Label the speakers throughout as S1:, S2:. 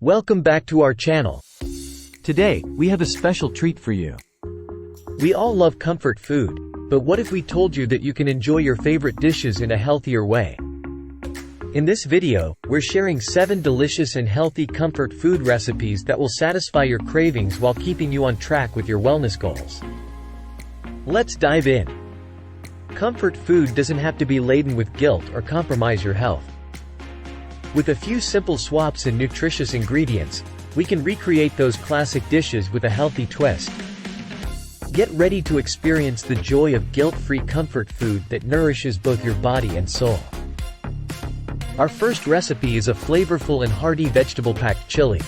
S1: Welcome back to our channel.
S2: Today, we have a special treat for you.
S1: We all love comfort food, but what if we told you that you can enjoy your favorite dishes in a healthier way? In this video, we're sharing 7 delicious and healthy comfort food recipes that will satisfy your cravings while keeping you on track with your wellness goals. Let's dive in. Comfort food doesn't have to be laden with guilt or compromise your health. With a few simple swaps and nutritious ingredients, we can recreate those classic dishes with a healthy twist. Get ready to experience the joy of guilt-free comfort food that nourishes both your body and soul. Our first recipe is a flavorful and hearty vegetable-packed chili.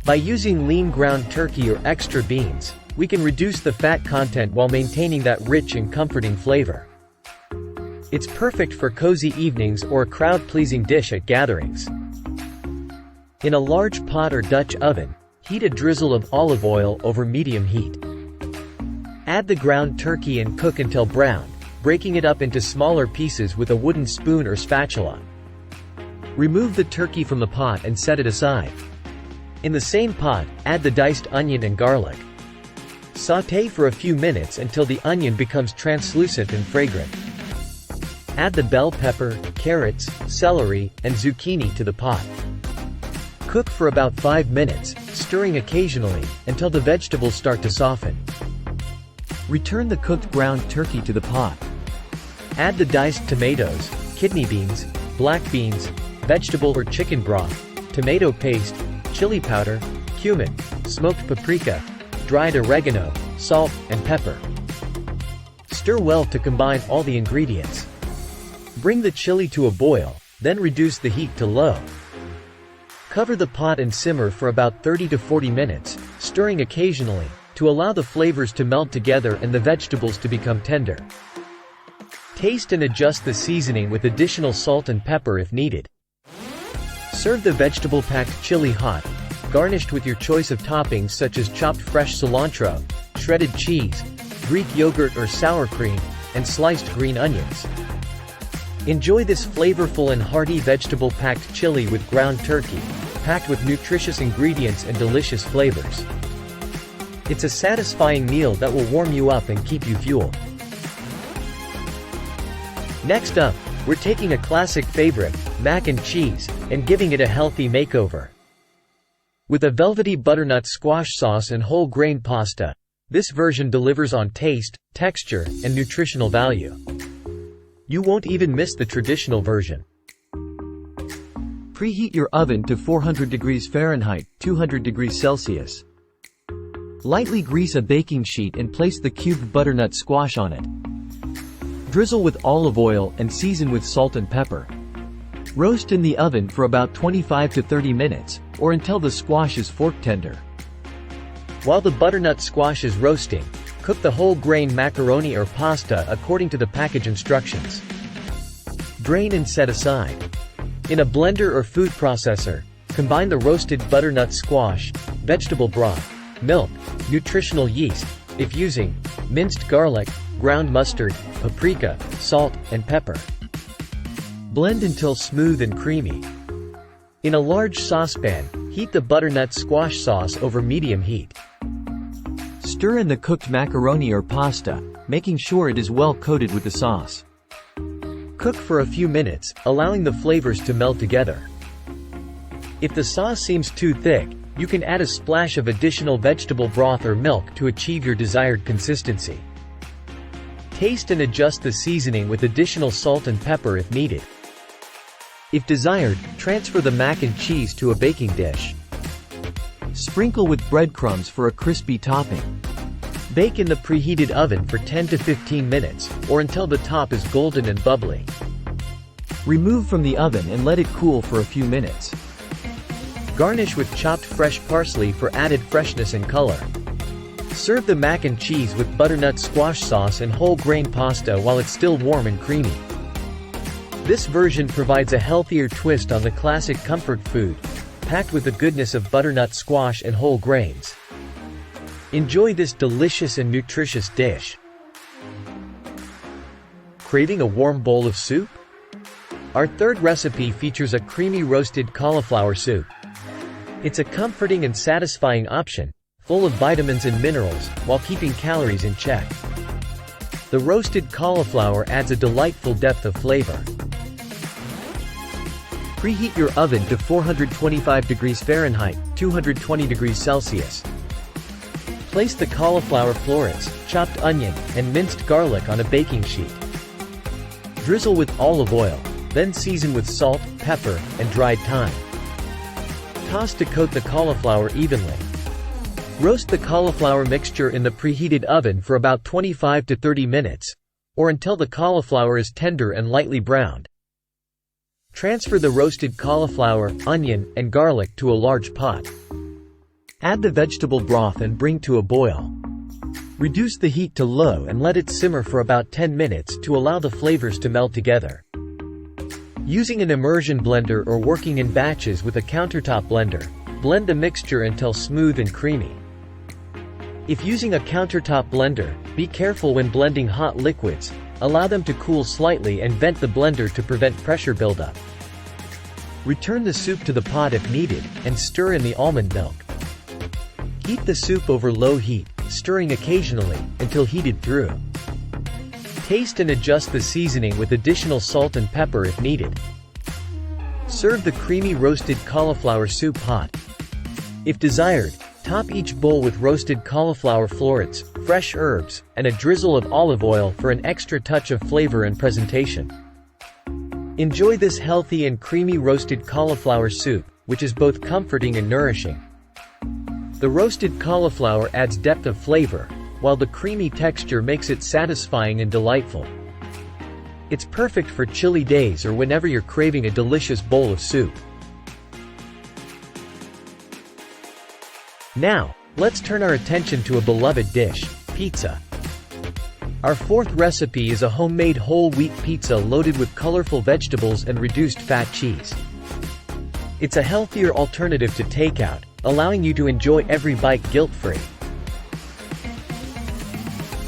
S1: By using lean ground turkey or extra beans, we can reduce the fat content while maintaining that rich and comforting flavor. It's perfect for cozy evenings or a crowd-pleasing dish at gatherings. In a large pot or Dutch oven, heat a drizzle of olive oil over medium heat. Add the ground turkey and cook until brown, breaking it up into smaller pieces with a wooden spoon or spatula. Remove the turkey from the pot and set it aside. In the same pot, add the diced onion and garlic. Sauté for a few minutes until the onion becomes translucent and fragrant. Add the bell pepper, carrots, celery, and zucchini to the pot. Cook for about 5 minutes, stirring occasionally, until the vegetables start to soften. Return the cooked ground turkey to the pot. Add the diced tomatoes, kidney beans, black beans, vegetable or chicken broth, tomato paste, chili powder, cumin, smoked paprika, dried oregano, salt, and pepper. Stir well to combine all the ingredients. Bring the chili to a boil, then reduce the heat to low. Cover the pot and simmer for about 30 to 40 minutes, stirring occasionally, to allow the flavors to melt together and the vegetables to become tender. Taste and adjust the seasoning with additional salt and pepper if needed. Serve the vegetable-packed chili hot, garnished with your choice of toppings such as chopped fresh cilantro, shredded cheese, Greek yogurt or sour cream, and sliced green onions. Enjoy this flavorful and hearty vegetable-packed chili with ground turkey, packed with nutritious ingredients and delicious flavors. It's a satisfying meal that will warm you up and keep you fueled. Next up, we're taking a classic favorite, mac and cheese, and giving it a healthy makeover. With a velvety butternut squash sauce and whole grain pasta, this version delivers on taste, texture, and nutritional value. You won't even miss the traditional version.
S2: Preheat your oven to 400 degrees Fahrenheit, 200 degrees Celsius. Lightly grease a baking sheet and place the cubed butternut squash on it. Drizzle with olive oil and season with salt and pepper. Roast in the oven for about 25 to 30 minutes, or until the squash is fork tender.
S1: While the butternut squash is roasting, cook the whole grain macaroni or pasta according to the package instructions. Drain and set aside. In a blender or food processor, combine the roasted butternut squash, vegetable broth, milk, nutritional yeast, if using, minced garlic, ground mustard, paprika, salt, and pepper. Blend until smooth and creamy. In a large saucepan, heat the butternut squash sauce over medium heat. Stir in the cooked macaroni or pasta, making sure it is well coated with the sauce. Cook for a few minutes, allowing the flavors to meld together. If the sauce seems too thick, you can add a splash of additional vegetable broth or milk to achieve your desired consistency. Taste and adjust the seasoning with additional salt and pepper if needed. If desired, transfer the mac and cheese to a baking dish. Sprinkle with breadcrumbs for a crispy topping. Bake in the preheated oven for 10 to 15 minutes, or until the top is golden and bubbly. Remove from the oven and let it cool for a few minutes. Garnish with chopped fresh parsley for added freshness and color. Serve the mac and cheese with butternut squash sauce and whole grain pasta while it's still warm and creamy. This version provides a healthier twist on the classic comfort food, packed with the goodness of butternut squash and whole grains. Enjoy this delicious and nutritious dish. Craving a warm bowl of soup? Our third recipe features a creamy roasted cauliflower soup. It's a comforting and satisfying option, full of vitamins and minerals, while keeping calories in check. The roasted cauliflower adds a delightful depth of flavor. Preheat your oven to 425 degrees Fahrenheit, 220 degrees Celsius. Place the cauliflower florets, chopped onion, and minced garlic on a baking sheet. Drizzle with olive oil, then season with salt, pepper, and dried thyme. Toss to coat the cauliflower evenly. Roast the cauliflower mixture in the preheated oven for about 25 to 30 minutes, or until the cauliflower is tender and lightly browned. Transfer the roasted cauliflower, onion, and garlic to a large pot. Add the vegetable broth and bring to a boil. Reduce the heat to low and let it simmer for about 10 minutes to allow the flavors to meld together. Using an immersion blender or working in batches with a countertop blender, blend the mixture until smooth and creamy. If using a countertop blender, be careful when blending hot liquids, allow them to cool slightly and vent the blender to prevent pressure buildup. Return the soup to the pot if needed, and stir in the almond milk. Heat the soup over low heat, stirring occasionally, until heated through. Taste and adjust the seasoning with additional salt and pepper if needed. Serve the creamy roasted cauliflower soup hot. If desired, top each bowl with roasted cauliflower florets, fresh herbs, and a drizzle of olive oil for an extra touch of flavor and presentation. Enjoy this healthy and creamy roasted cauliflower soup, which is both comforting and nourishing. The roasted cauliflower adds depth of flavor, while the creamy texture makes it satisfying and delightful. It's perfect for chilly days or whenever you're craving a delicious bowl of soup. Now, let's turn our attention to a beloved dish, pizza. Our fourth recipe is a homemade whole wheat pizza loaded with colorful vegetables and reduced fat cheese. It's a healthier alternative to takeout, allowing you to enjoy every bite guilt-free.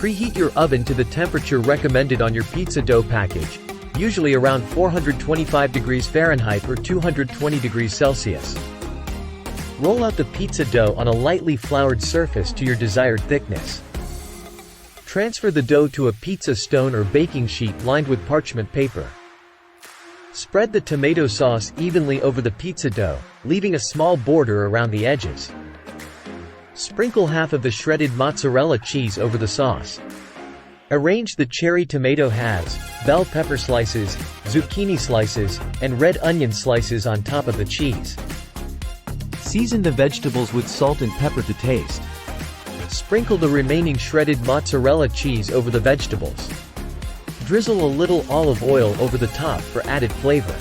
S1: Preheat your oven to the temperature recommended on your pizza dough package, usually around 425 degrees Fahrenheit or 220 degrees Celsius. Roll out the pizza dough on a lightly floured surface to your desired thickness. Transfer the dough to a pizza stone or baking sheet lined with parchment paper. Spread the tomato sauce evenly over the pizza dough, leaving a small border around the edges. Sprinkle half of the shredded mozzarella cheese over the sauce. Arrange the cherry tomato halves, bell pepper slices, zucchini slices, and red onion slices on top of the cheese.
S2: Season the vegetables with salt and pepper to taste.
S1: Sprinkle the remaining shredded mozzarella cheese over the vegetables. Drizzle a little olive oil over the top for added flavor.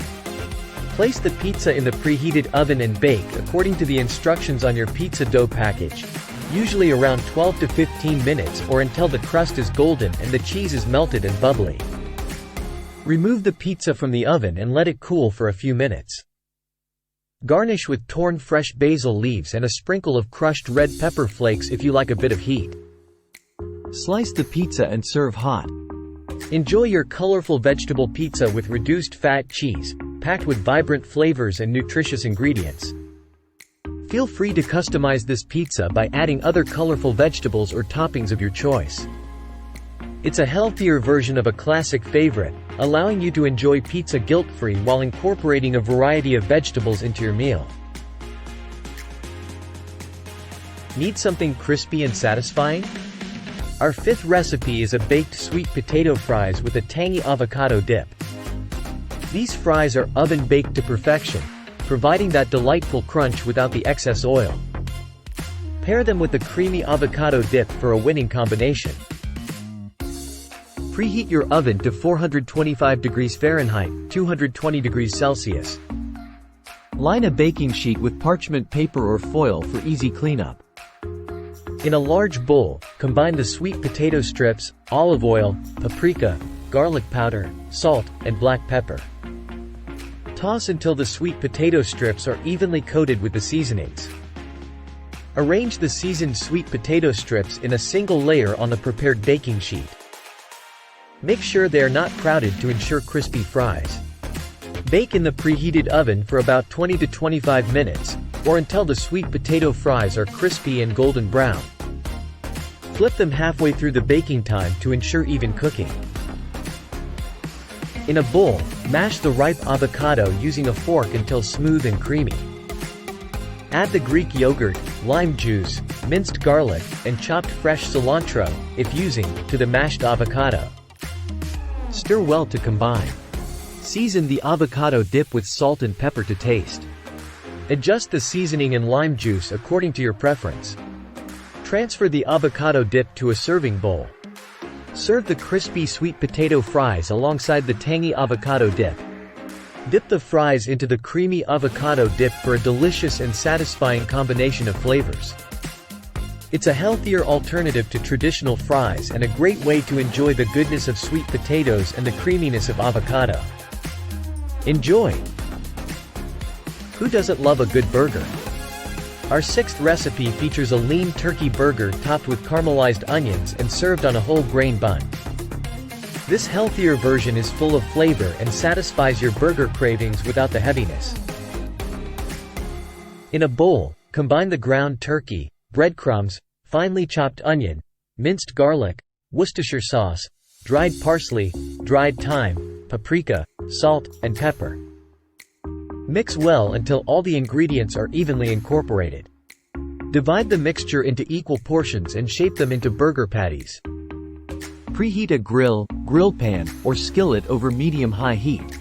S1: Place the pizza in the preheated oven and bake according to the instructions on your pizza dough package, usually around 12 to 15 minutes or until the crust is golden and the cheese is melted and bubbly. Remove the pizza from the oven and let it cool for a few minutes. Garnish with torn fresh basil leaves and a sprinkle of crushed red pepper flakes if you like a bit of heat.
S2: Slice the pizza and serve hot.
S1: Enjoy your colorful vegetable pizza with reduced fat cheese, packed with vibrant flavors and nutritious ingredients. Feel free to customize this pizza by adding other colorful vegetables or toppings of your choice. It's a healthier version of a classic favorite, allowing you to enjoy pizza guilt-free while incorporating a variety of vegetables into your meal. Need something crispy and satisfying? Our fifth recipe is a baked sweet potato fries with a tangy avocado dip. These fries are oven-baked to perfection, providing that delightful crunch without the excess oil. Pair them with a creamy avocado dip for a winning combination. Preheat your oven to 425 degrees Fahrenheit, 220 degrees Celsius.
S2: Line a baking sheet with parchment paper or foil for easy cleanup.
S1: In a large bowl, combine the sweet potato strips, olive oil, paprika, garlic powder, salt, and black pepper. Toss until the sweet potato strips are evenly coated with the seasonings. Arrange the seasoned sweet potato strips in a single layer on the prepared baking sheet. Make sure they are not crowded to ensure crispy fries. Bake in the preheated oven for about 20 to 25 minutes, or until the sweet potato fries are crispy and golden brown. Flip them halfway through the baking time to ensure even cooking. In a bowl, mash the ripe avocado using a fork until smooth and creamy. Add the Greek yogurt, lime juice, minced garlic, and chopped fresh cilantro, if using, to the mashed avocado. Stir well to combine. Season the avocado dip with salt and pepper to taste. Adjust the seasoning and lime juice according to your preference. Transfer the avocado dip to a serving bowl. Serve the crispy sweet potato fries alongside the tangy avocado dip. Dip the fries into the creamy avocado dip for a delicious and satisfying combination of flavors. It's a healthier alternative to traditional fries and a great way to enjoy the goodness of sweet potatoes and the creaminess of avocado. Enjoy! Who doesn't love a good burger? Our sixth recipe features a lean turkey burger topped with caramelized onions and served on a whole grain bun. This healthier version is full of flavor and satisfies your burger cravings without the heaviness. In a bowl, combine the ground turkey, breadcrumbs, finely chopped onion, minced garlic, Worcestershire sauce, dried parsley, dried thyme, paprika, salt, and pepper. Mix well until all the ingredients are evenly incorporated. Divide the mixture into equal portions and shape them into burger patties.
S2: Preheat a grill pan, or skillet over medium-high heat.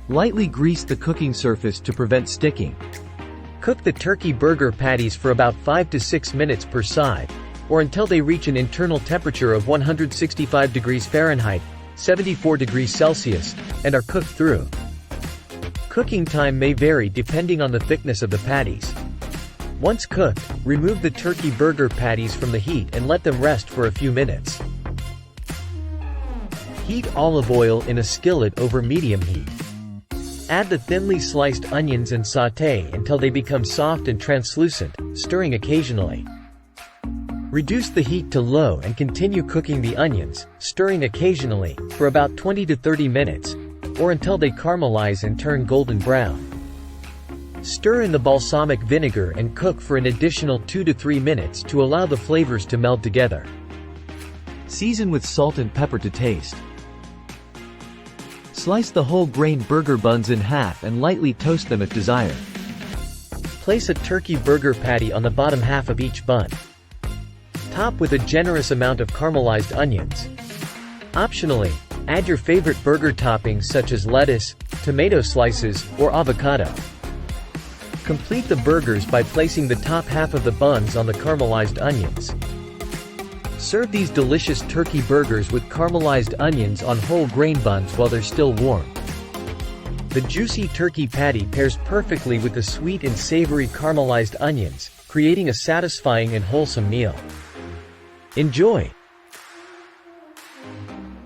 S2: Lightly grease the cooking surface to prevent sticking.
S1: Cook the turkey burger patties for about 5 to 6 minutes per side, or until they reach an internal temperature of 165 degrees Fahrenheit, 74 degrees Celsius, and are cooked through. Cooking time may vary depending on the thickness of the patties. Once cooked, remove the turkey burger patties from the heat and let them rest for a few minutes. Heat olive oil in a skillet over medium heat. Add the thinly sliced onions and sauté until they become soft and translucent, stirring occasionally. Reduce the heat to low and continue cooking the onions, stirring occasionally, for about 20 to 30 minutes, or until they caramelize and turn golden brown. Stir in the balsamic vinegar and cook for an additional 2 to 3 minutes to allow the flavors to meld together.
S2: Season with salt and pepper to taste. Slice the whole grain burger buns in half and lightly toast them if desired.
S1: Place a turkey burger patty on the bottom half of each bun. Top with a generous amount of caramelized onions. Optionally, add your favorite burger toppings such as lettuce, tomato slices, or avocado. Complete the burgers by placing the top half of the buns on the caramelized onions. Serve these delicious turkey burgers with caramelized onions on whole grain buns while they're still warm. The juicy turkey patty pairs perfectly with the sweet and savory caramelized onions, creating a satisfying and wholesome meal. Enjoy!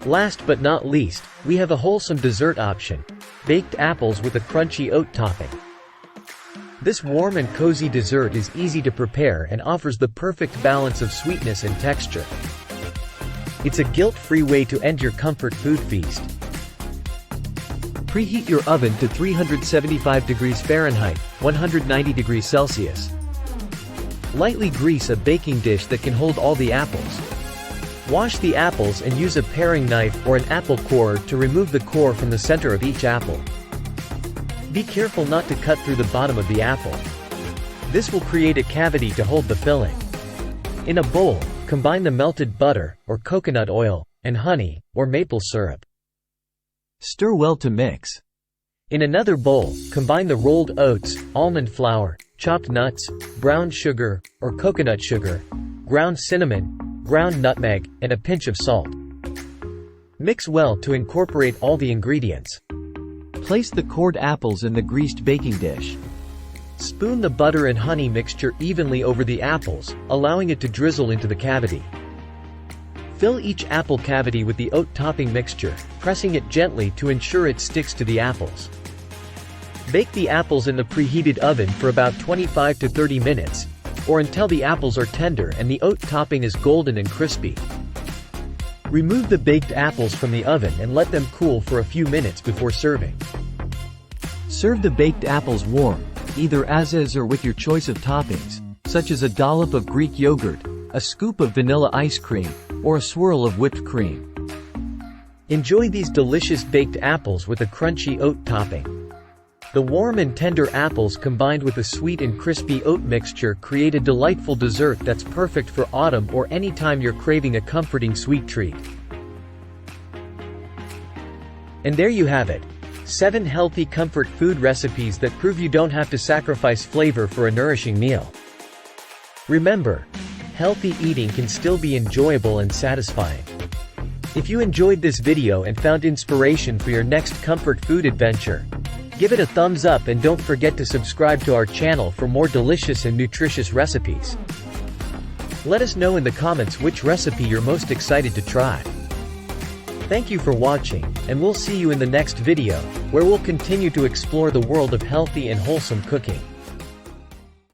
S1: Last but not least, we have a wholesome dessert option: baked apples with a crunchy oat topping. This warm and cozy dessert is easy to prepare and offers the perfect balance of sweetness and texture. It's a guilt-free way to end your comfort food feast. Preheat your oven to 375 degrees Fahrenheit, 190 degrees Celsius. Lightly grease a baking dish that can hold all the apples. Wash the apples and use a paring knife or an apple core to remove the core from the center of each apple. Be careful not to cut through the bottom of the apple. This will create a cavity to hold the filling. In a bowl, combine the melted butter, or coconut oil, and honey, or maple syrup.
S2: Stir well to mix.
S1: In another bowl, combine the rolled oats, almond flour, chopped nuts, brown sugar, or coconut sugar, ground cinnamon, ground nutmeg, and a pinch of salt. Mix well to incorporate all the ingredients.
S2: Place the cored apples in the greased baking dish.
S1: Spoon the butter and honey mixture evenly over the apples, allowing it to drizzle into the cavity. Fill each apple cavity with the oat topping mixture, pressing it gently to ensure it sticks to the apples. Bake the apples in the preheated oven for about 25 to 30 minutes, or until the apples are tender and the oat topping is golden and crispy. Remove the baked apples from the oven and let them cool for a few minutes before serving.
S2: Serve the baked apples warm, either as is or with your choice of toppings, such as a dollop of Greek yogurt, a scoop of vanilla ice cream, or a swirl of whipped cream.
S1: Enjoy these delicious baked apples with a crunchy oat topping. The warm and tender apples combined with a sweet and crispy oat mixture create a delightful dessert that's perfect for autumn or any time you're craving a comforting sweet treat. And there you have it. 7 healthy comfort food recipes that prove you don't have to sacrifice flavor for a nourishing meal. Remember, healthy eating can still be enjoyable and satisfying. If you enjoyed this video and found inspiration for your next comfort food adventure, give it a thumbs up and don't forget to subscribe to our channel for more delicious and nutritious recipes. Let us know in the comments which recipe you're most excited to try. Thank you for watching, and we'll see you in the next video, where we'll continue to explore the world of healthy and wholesome cooking.